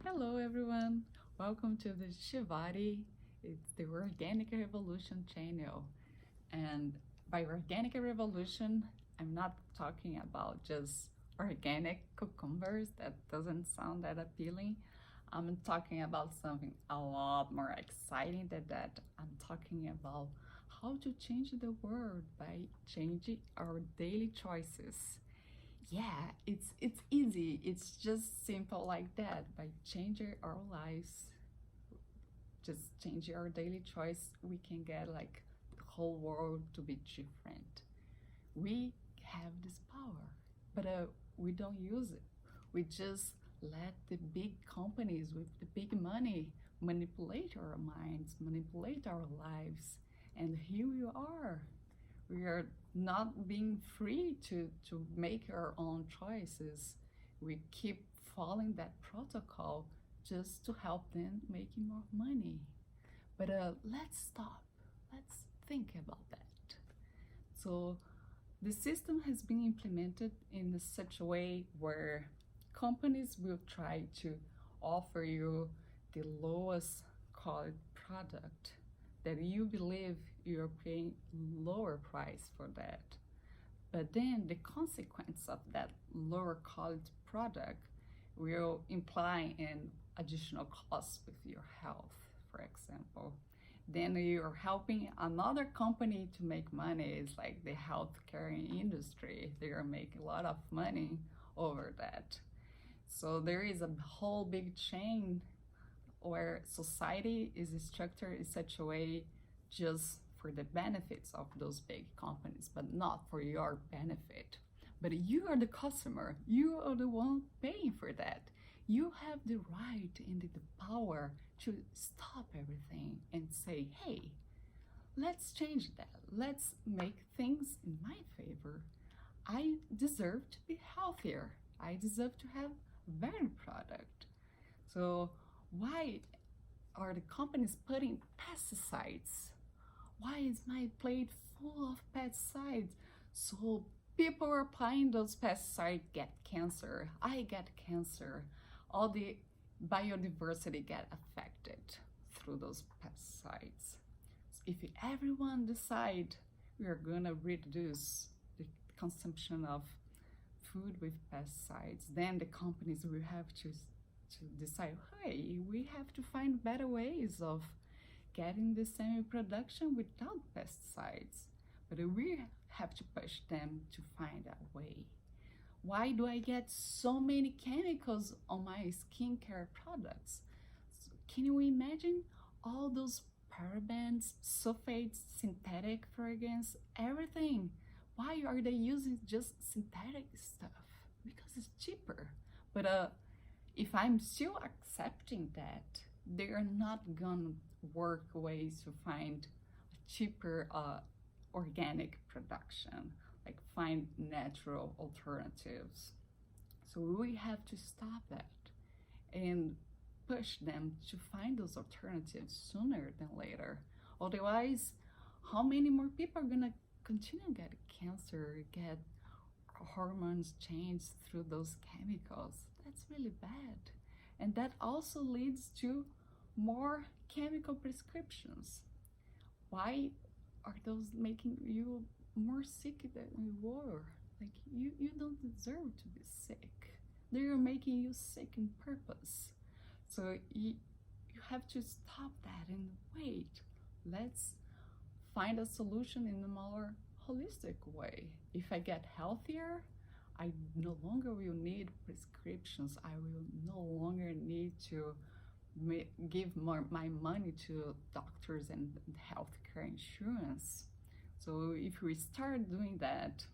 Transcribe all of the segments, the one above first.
Hello, everyone. Welcome to the Shivari. It's the Organic Revolution channel. And by Organic Revolution, I'm not talking about just organic cucumbers. That doesn't sound that appealing. I'm talking about something a lot more exciting than that. I'm talking about how to change the world by changing our daily choices. Yeah, it's easy. It's just simple like that. By changing our lives, just changing our daily choice, we can get like the whole world to be different. We have this power, but we don't use it. We just let the big companies with the big money manipulate our minds, manipulate our lives, and here we are. We are not being free to make our own choices. We keep following that protocol just to help them making more money. But let's stop. Let's think about that. So the system has been implemented in such a way where companies will try to offer you the lowest quality product that you believe you're paying lower price for that. But then the consequence of that lower quality product will imply an additional cost with your health, for example. Then you're helping another company to make money. It's like the healthcare industry. They are making a lot of money over that. So there is a whole big chain where society is structured in such a way just for the benefits of those big companies, but not for your benefit. But you are the customer, you are the one paying for that. You have the right and the power to stop everything and say, hey, let's change that. Let's make things in my favor. I deserve to be healthier. I deserve to have better product. So why are the companies putting pesticides? Why is my plate full of pesticides? So people are applying those pesticides get cancer. I get cancer. All the biodiversity get affected through those pesticides. So if everyone decide we are gonna reduce the consumption of food with pesticides, then the companies will have to decide, hey, we have to find better ways of getting the same production without pesticides. But we have to push them to find a way. Why do I get so many chemicals on my skincare products? So can you imagine all those parabens, sulfates, synthetic fragrance, everything? Why are they using just synthetic stuff? Because it's cheaper. But if I'm still accepting that, they are not gonna work ways to find a cheaper organic production, like find natural alternatives. So we have to stop that and push them to find those alternatives sooner than later. Otherwise, how many more people are gonna continue to get cancer, get hormones changed through those chemicals? That's really bad. And that also leads to more chemical prescriptions. Why are those making you more sick than you were? Like you don't deserve to be sick. They are making you sick on purpose. So you have to stop that and wait. Let's find a solution in a more holistic way. If I get healthier, I no longer will need prescriptions. I will no longer need to give more my money to doctors and healthcare insurance. So if we start doing that,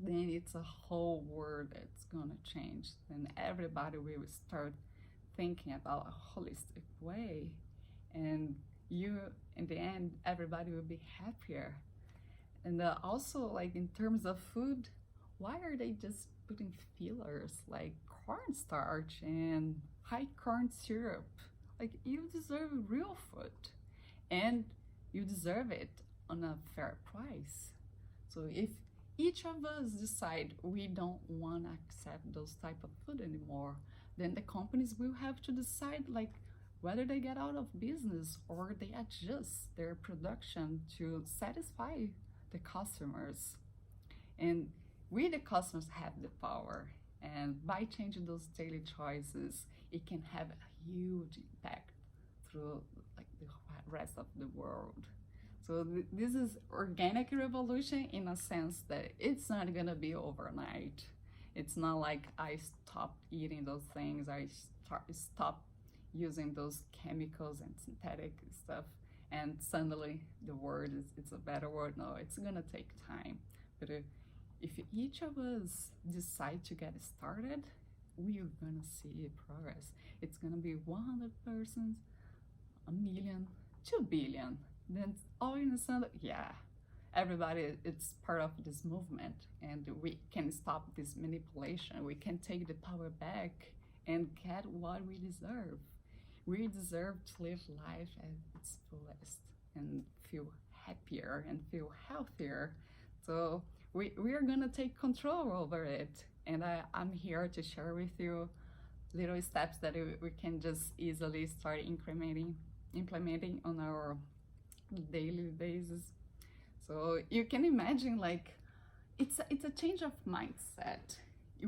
then it's a whole world that's gonna change. Then everybody will start thinking about a holistic way, and you, in the end, everybody will be happier. And also, like in terms of food, why are they just putting fillers like cornstarch and high corn syrup? Like you deserve real food, and you deserve it on a fair price. So if each of us decide we don't want to accept those type of food anymore, then the companies will have to decide like whether they get out of business or they adjust their production to satisfy the customers. And we, the customers, have the power. And by changing those daily choices, it can have a huge impact through like the rest of the world. So this is organic revolution in a sense that it's not gonna be overnight. It's not like I stopped eating those things, I stopped using those chemicals and synthetic stuff, and suddenly the world is it's a better world. No, it's gonna take time. But if each of us decide to get started, we are gonna see progress. It's gonna be 100 persons, a million, 2 billion. Then all in a sudden, yeah, everybody, it's part of this movement, and we can stop this manipulation. We can take the power back and get what we deserve. We deserve to live life at its fullest and feel happier and feel healthier. So we are gonna take control over it. And I'm here to share with you little steps that we can just easily start implementing on our daily basis. So you can imagine like it's a change of mindset.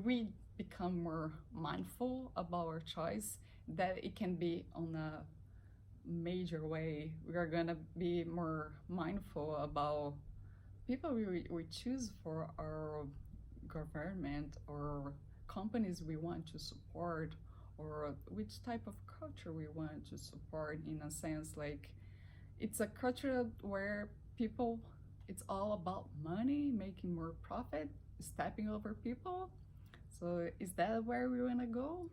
We become more mindful about our choice, that it can be on a major way. We are gonna be more mindful about people we choose for our government or companies we want to support, or which type of culture we want to support. In a sense, like it's a culture where people, it's all about money, making more profit, stepping over people. So is that where we want to go?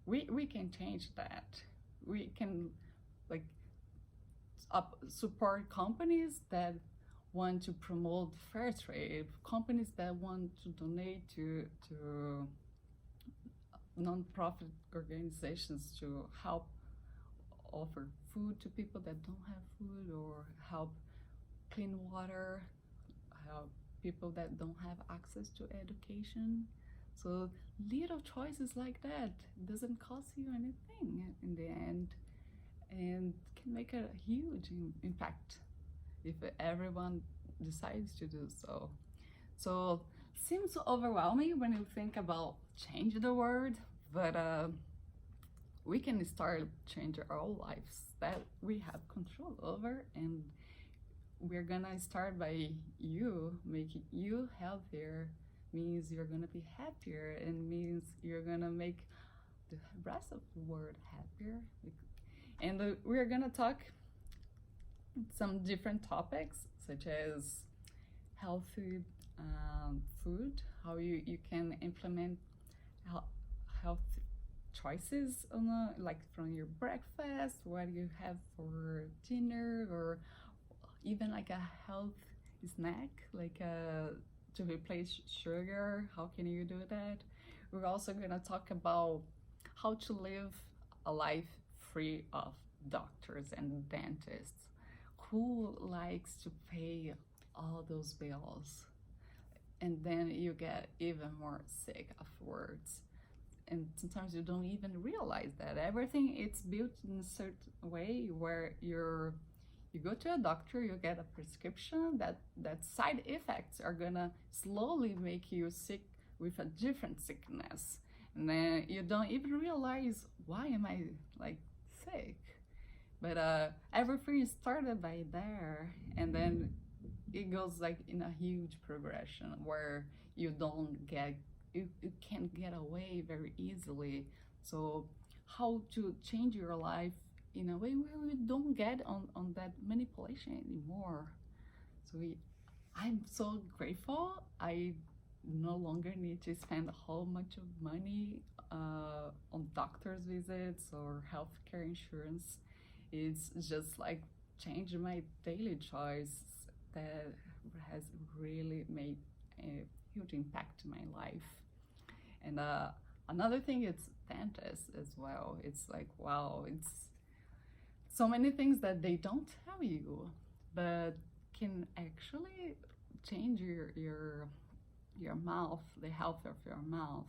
We can change that. We can like support companies that want to promote fair trade, companies that want to donate to non-profit organizations to help offer food to people that don't have food, or help clean water, help people that don't have access to education. So little choices like that doesn't cost you anything in the end, and can make a huge impact if everyone decides to do so. So seems overwhelming when you think about change the world, but we can start changing our lives that we have control over, and we're gonna start by you making you healthier. Means you're gonna be happier, and means you're gonna make the rest of the world happier. And we're gonna talk some different topics such as healthy food, how you can implement health choices on like from your breakfast, what you have for dinner, or even like a health snack, like to replace sugar. How can you do that? We're also gonna talk about how to live a life free of doctors and dentists. Who likes to pay all those bills? And then you get even more sick afterwards. And sometimes you don't even realize that everything it's built in a certain way where you go to a doctor, you get a prescription that side effects are gonna slowly make you sick with a different sickness, and then you don't even realize why am I like sick. But everything started by there, and then it goes like in a huge progression where you can't get away very easily. So how to change your life in a way where we don't get on that manipulation anymore. So I'm so grateful. I no longer need to spend a whole bunch of money on doctor's visits or healthcare insurance. It's just like changed my daily choice that has really made a huge impact to my life. And another thing is dentists as well. It's like, wow, it's so many things that they don't tell you, but can actually change your mouth, the health of your mouth.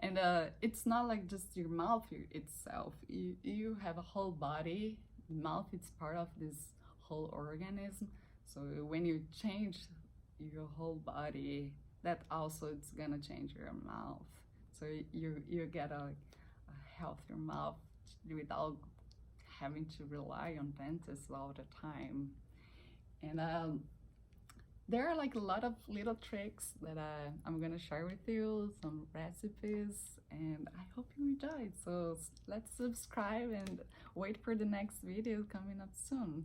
And it's not like just your mouth itself. You have a whole body. The mouth is part of this whole organism. So when you change your whole body, that also it's gonna change your mouth. So you get a healthier mouth without having to rely on dentists all the time. And there are like a lot of little tricks that I'm gonna share with you, some recipes, and I hope you enjoy. So let's subscribe and wait for the next video coming up soon.